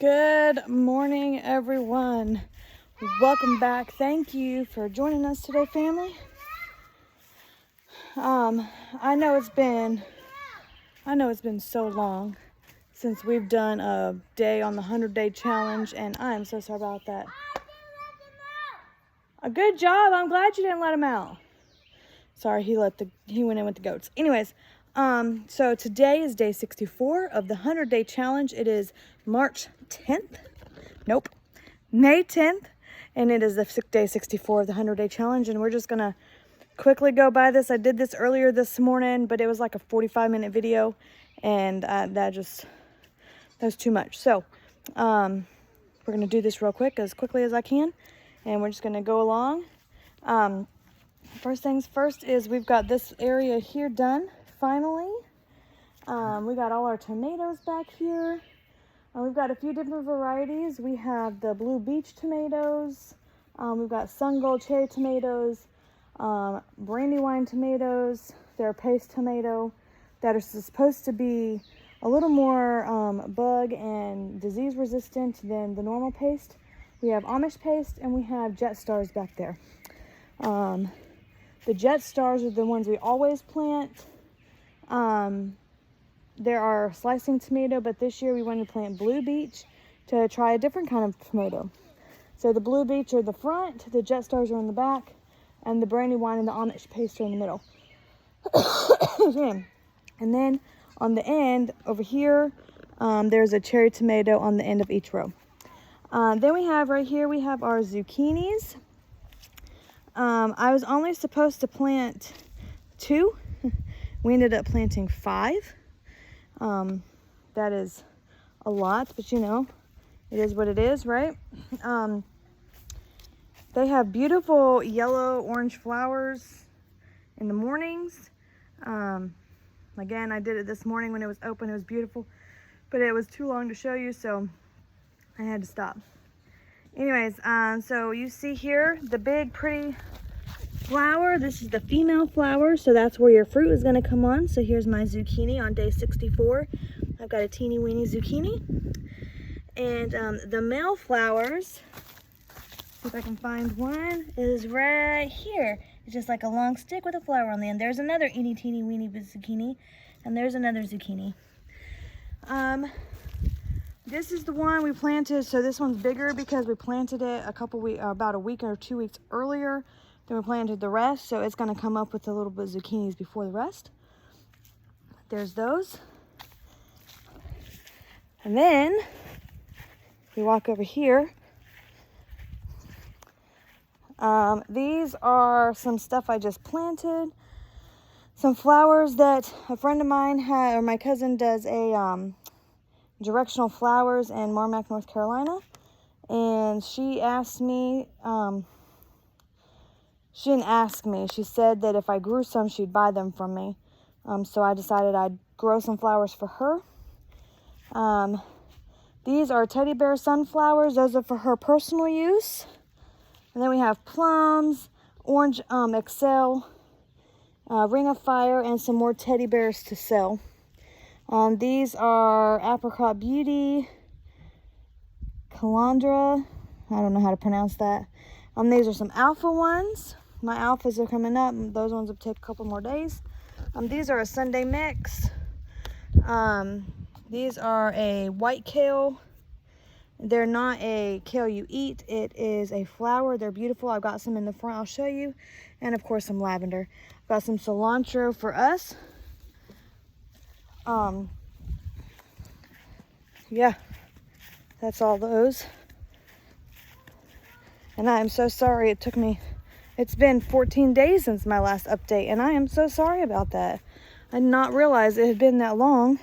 Good morning, everyone. Welcome back. Thank you for joining us today, family. I know it's been so long since we've done a day on the 100-day challenge, and I am so sorry about that. A good job. I'm glad you didn't let him out. Sorry, he went in with the goats. Anyways, so today is day 64 of the 100-day challenge. It is March 10th. Nope. May 10th. And it is the day 64 of the 100-day challenge. And we're just going to quickly go by this. I did this earlier this morning, but it was like a 45-minute video. And that was too much. So we're going to do this real quick as quickly as I can. And we're just going to go along. First things first is we've got this area here done, finally. We got all our tomatoes back here. We've got a few different varieties. We have the Blue Beach tomatoes. We've got Sun Gold cherry tomatoes, Brandywine tomatoes. They're a paste tomato that are supposed to be a little more bug and disease resistant than the normal paste. We have Amish paste and we have Jet Stars back there. The Jet Stars are the ones we always plant. There are slicing tomato, but this year we wanted to plant Blue Beach to try a different kind of tomato. So the Blue Beach are the front, the Jet Stars are in the back, and the Brandywine and the Amish paste are in the middle. And then on the end over here, there's a cherry tomato on the end of each row. Then we have right here, we have our zucchinis. I was only supposed to plant 2. We ended up planting 5. That is a lot, but you know, it is what it is, right? They have beautiful yellow orange flowers in the mornings. Again, I did it this morning when it was open. It was beautiful, but it was too long to show you, so I had to stop. Anyways, so you see here the big pretty flower. This is the female flower, so that's where your fruit is going to come on. So here's my zucchini on day 64. I've got a teeny weeny zucchini. And the male flowers, if I can find one, is right here. It's just like a long stick with a flower on the end. There's another teeny weeny zucchini, and there's another zucchini. This is the one we planted, so this one's bigger because we planted it about a week or 2 weeks earlier than we planted the rest, so it's going to come up with a little bit of zucchinis before the rest. There's those. And then we walk over here. These are some stuff I just planted. Some flowers that a friend of mine had, or my cousin does a directional flowers in Marmac, North Carolina. And she asked me, she didn't ask me. She said that if I grew some, she'd buy them from me. So I decided I'd grow some flowers for her. These are teddy bear sunflowers. Those are for her personal use. And then we have plums, orange Excel, Ring of Fire, and some more teddy bears to sell. These are Apricot Beauty, Calandra. I don't know how to pronounce that. These are some alpha ones. My alphas are coming up. Those ones will take a couple more days. These are a Sunday mix. These are a white kale. They're not a kale you eat. It is a flower. They're beautiful. I've got some in the front. I'll show you. And, of course, some lavender. I've got some cilantro for us. Yeah, that's all those. And I am so sorry it took me, it's been 14 days since my last update, and I am so sorry about that. I did not realize it had been that long.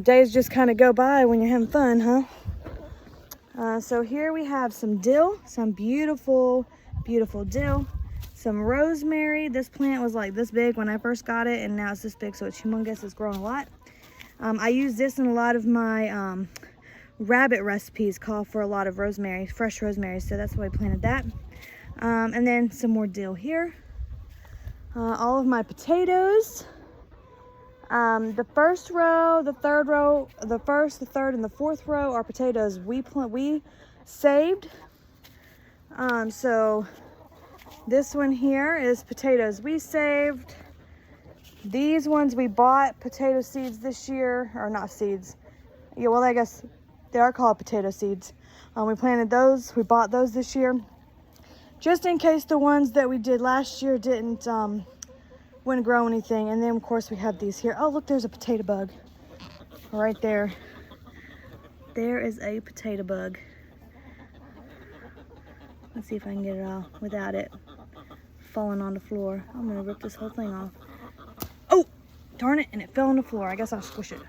Days just kind of go by when you're having fun, huh? So here we have some dill, some beautiful, beautiful dill. Some rosemary. This plant was like this big when I first got it, and now it's this big, so it's humongous. It's grown a lot. I use this in a lot of my rabbit recipes, call for a lot of rosemary, fresh rosemary, so that's why I planted that. And then some more dill here. All of my potatoes. The first row, the third row, the first, the third, and the fourth row are potatoes we saved. So this one here is potatoes we saved. These ones we bought potato seeds this year, or not seeds. Yeah, well, I guess they are called potato seeds. We planted those, we bought those this year, just in case the ones that we did last year wouldn't grow anything. And then of course we have these here. Oh, look, there's a potato bug right there. There is a potato bug. Let's see if I can get it off without it falling on the floor. I'm gonna rip this whole thing off. Oh, darn it, and it fell on the floor. I guess I'll squish it.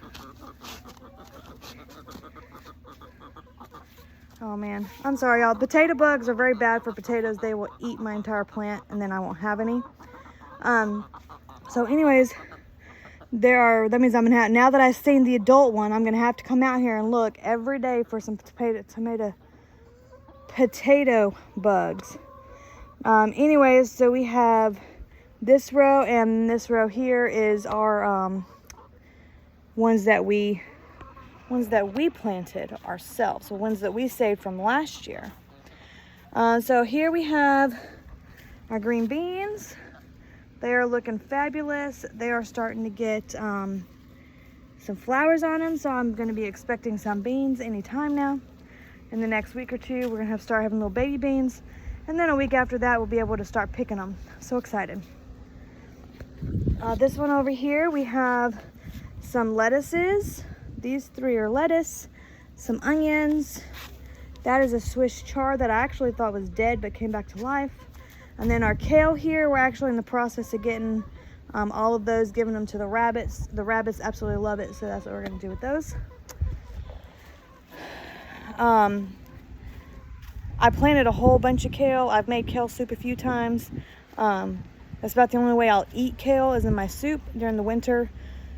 Oh man, I'm sorry y'all. Potato bugs are very bad for potatoes. They will eat my entire plant and then I won't have any. So anyways, that means I'm gonna have, now that I've seen the adult one, I'm gonna have to come out here and look every day for some potato bugs. Anyways, so we have this row, and this row here is our ones that we planted ourselves, so ones that we saved from last year. So here we have our green beans. They are looking fabulous. They are starting to get some flowers on them, so I'm going to be expecting some beans anytime now. In the next week or two, we're going to start having little baby beans, and then a week after that, we'll be able to start picking them. So excited. This one over here, we have some lettuces. These three are lettuce, some onions. That is a Swiss chard that I actually thought was dead but came back to life. And then our kale here, we're actually in the process of getting all of those, giving them to the rabbits. The rabbits absolutely love it, so that's what we're gonna do with those. I planted a whole bunch of kale. I've made kale soup a few times. That's about the only way I'll eat kale is in my soup during the winter.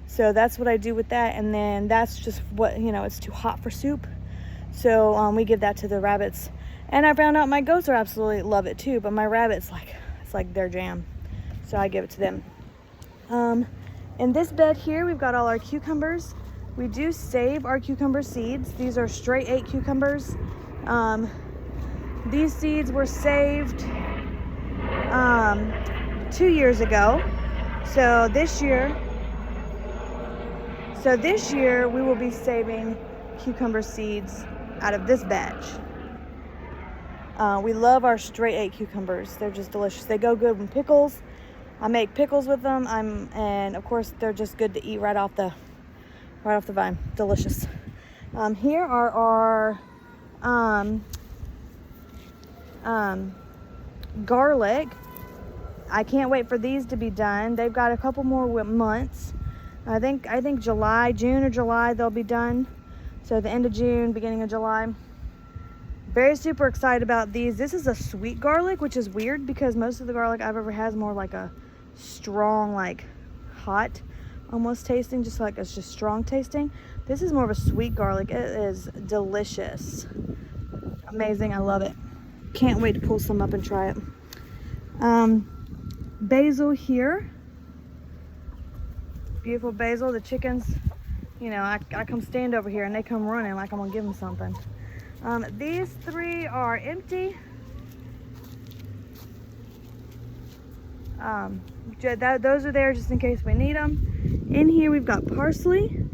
So that's what I do with that. And then that's just what, it's too hot for soup. So we give that to the rabbits. And I found out my goats are absolutely love it too, but my rabbits, it's like their jam. So I give it to them. In this bed here, we've got all our cucumbers. We do save our cucumber seeds. These are straight 8 cucumbers. These seeds were saved 2 years ago. So this year we will be saving cucumber seeds out of this batch. We love our straight 8 cucumbers. They're just delicious. They go good with pickles. I make pickles with them. And of course they're just good to eat right off the vine. Delicious. Here are our garlic. I can't wait for these to be done. They've got a couple more months. I think June or July they'll be done. So the end of June, beginning of July. Very super excited about these. This is a sweet garlic, which is weird because most of the garlic I've ever had is more like a strong, like hot almost tasting, just like it's just strong tasting. This is more of a sweet garlic. It is delicious. Amazing. I love it. Can't wait to pull some up and try it. Basil here. Beautiful basil. The chickens, I come stand over here and they come running like I'm gonna give them something. These 3 are empty. Those are there just in case we need them. In here we've got parsley.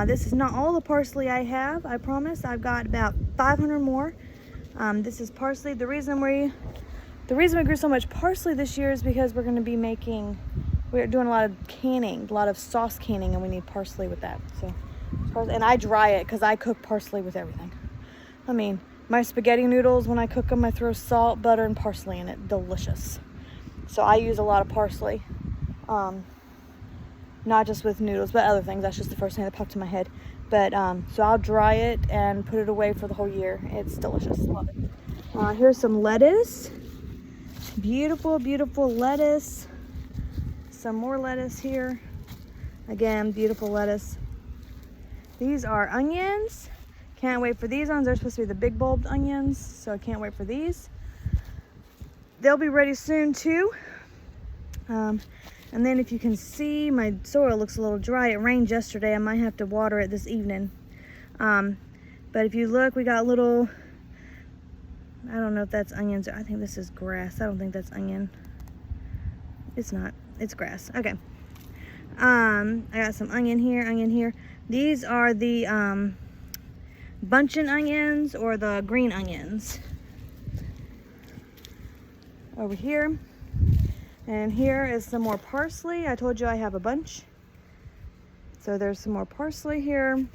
This is not all the parsley I have, I promise. I've got about 500 more. This is parsley. The reason we grew so much parsley this year is because we're doing a lot of canning, a lot of sauce canning, and we need parsley with that. So, and I dry it because I cook parsley with everything. I mean, my spaghetti noodles, when I cook them, I throw salt, butter, and parsley in it. Delicious. So I use a lot of parsley. Not just with noodles, but other things. That's just the first thing that popped in my head. But, so I'll dry it and put it away for the whole year. It's delicious. Love it. Here's some lettuce. Beautiful, beautiful lettuce. Some more lettuce here. Again, beautiful lettuce. These are onions. Can't wait for these ones. They're supposed to be the big bulbed onions, so I can't wait for these. They'll be ready soon too. And then if you can see, my soil looks a little dry. It rained yesterday. I might have to water it this evening. But if you look, we got little, I don't know if that's onions. I think this is grass. I don't think that's onion. It's not. It's grass. Okay. I got some onion here. These are the buncheon onions or the green onions. Over here. And here is some more parsley. I told you I have a bunch. So there's some more parsley here.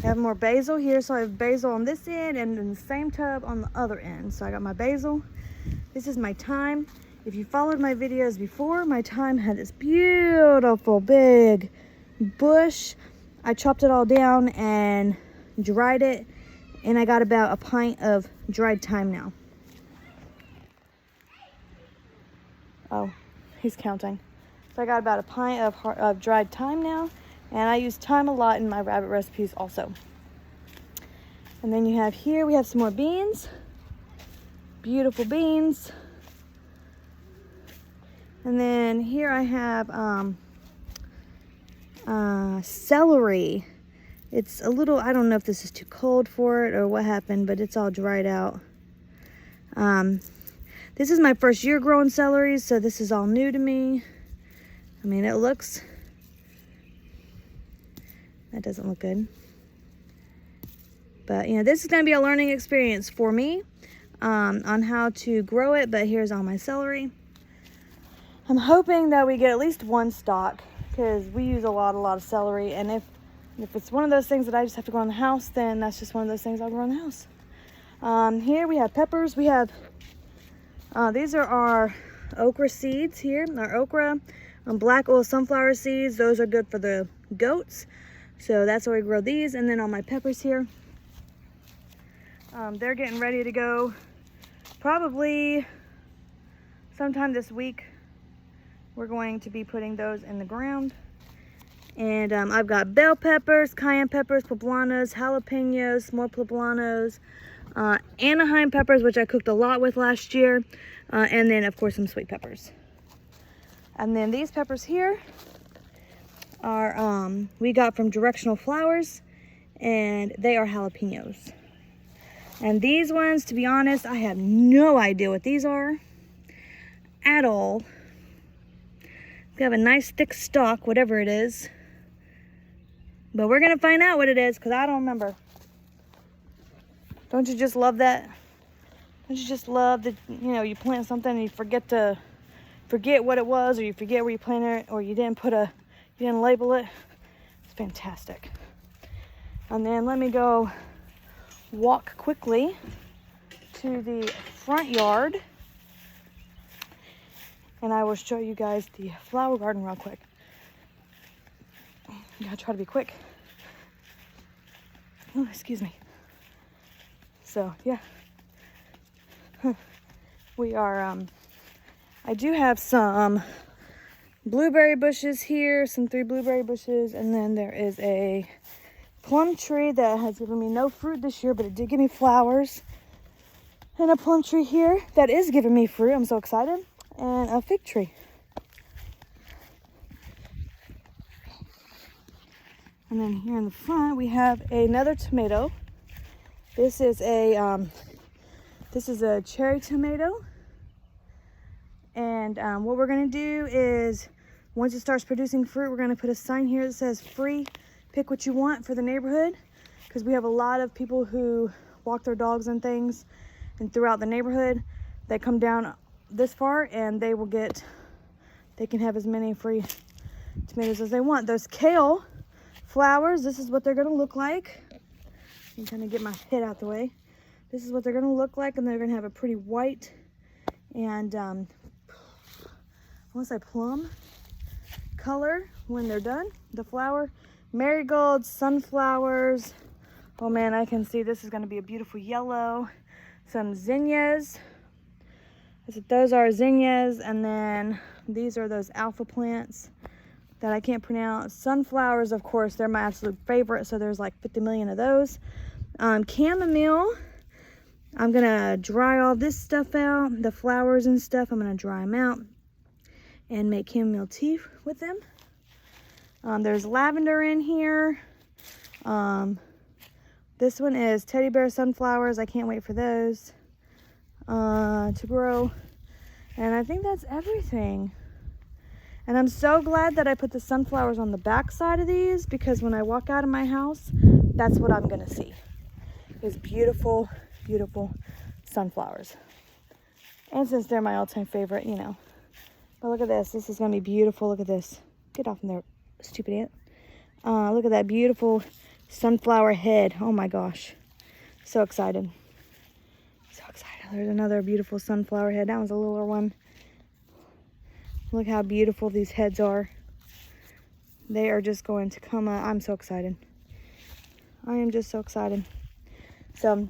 I have more basil here. So I have basil on this end and in the same tub on the other end. So I got my basil. This is my thyme. If you followed my videos before, my thyme had this beautiful big bush. I chopped it all down and dried it. And I got about a pint of dried thyme now. Oh, he's counting. So I got about a pint of dried thyme now. And I use thyme a lot in my rabbit recipes also. And then you have here, we have some more beans. Beautiful beans. And then here I have celery. It's a little, I don't know if this is too cold for it or what happened, but it's all dried out. This is my first year growing celery, so this is all new to me. I mean, it looks, that doesn't look good. But, you know, this is going to be a learning experience for me on how to grow it. But here's all my celery. I'm hoping that we get at least one stalk because we use a lot of celery. And if it's one of those things that I just have to grow in the house, then that's just one of those things I'll grow in the house. Here we have peppers. We have, these are our okra seeds here. Our okra, black oil sunflower seeds. Those are good for the goats. So that's where we grow these. And then all my peppers here. They're getting ready to go probably sometime this week. We're going to be putting those in the ground. And I've got bell peppers, cayenne peppers, poblanos, jalapenos, more poblanos, Anaheim peppers, which I cooked a lot with last year. And then, of course, some sweet peppers. And then these peppers here are, we got from Directional Flowers. And they are jalapenos. And these ones, to be honest, I have no idea what these are at all. We have a nice thick stalk, whatever it is. But we're going to find out what it is because I don't remember. Don't you just love that? Don't you just love that, you know, you plant something and you forget what it was, or you forget where you planted it, or you didn't label it. It's fantastic. And then let me go walk quickly to the front yard and I will show you guys the flower garden real quick. I gotta try to be quick. Oh, excuse me. So yeah, we are, I do have some blueberry bushes here, some 3 blueberry bushes, and then there is a plum tree that has given me no fruit this year, but it did give me flowers. And a plum tree here that is giving me fruit. I'm so excited. And a fig tree. And then here in the front we have another tomato. This is a cherry tomato. And what we're gonna do is once it starts producing fruit, we're gonna put a sign here that says free. Pick what you want for the neighborhood, because we have a lot of people who walk their dogs and things, and throughout the neighborhood they come down this far and they can have as many free tomatoes as they want. Those kale flowers, this is what they're gonna look like. I'm trying to get my head out the way. This is what they're gonna look like, and they're gonna have a pretty white and I want to say plum color when they're done. The flower. Marigolds, sunflowers. Oh man, I can see this is going to be a beautiful yellow. Some zinnias. Those are zinnias. And then these are those alpha plants that I can't pronounce. Sunflowers, of course, they're my absolute favorite. So there's like 50 million of those. Chamomile. I'm going to dry all this stuff out. The flowers and stuff, I'm going to dry them out. and make chamomile tea with them. There's lavender in here. This one is teddy bear sunflowers. I can't wait for those to grow. And I think that's everything. And I'm so glad that I put the sunflowers on the back side of these, because when I walk out of my house, that's what I'm gonna see, is beautiful, beautiful sunflowers. And since they're my all-time favorite, you know. But look at this. This is gonna be beautiful. Look at this. Get off in there, stupid ant. Look at that beautiful sunflower head. Oh my gosh. So excited. So excited. There's another beautiful sunflower head. That one's a littler one. Look how beautiful these heads are. They are just going to come out. I'm so excited. I am just so excited. So,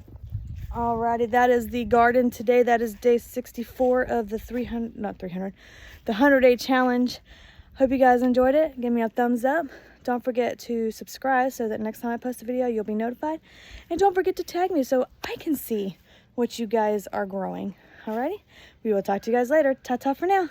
alrighty, that is the garden today. That is day 64 of the 100-day challenge. Hope you guys enjoyed it. Give me a thumbs up. Don't forget to subscribe so that next time I post a video, you'll be notified. And don't forget to tag me so I can see what you guys are growing. Alrighty? We will talk to you guys later. Ta-ta for now.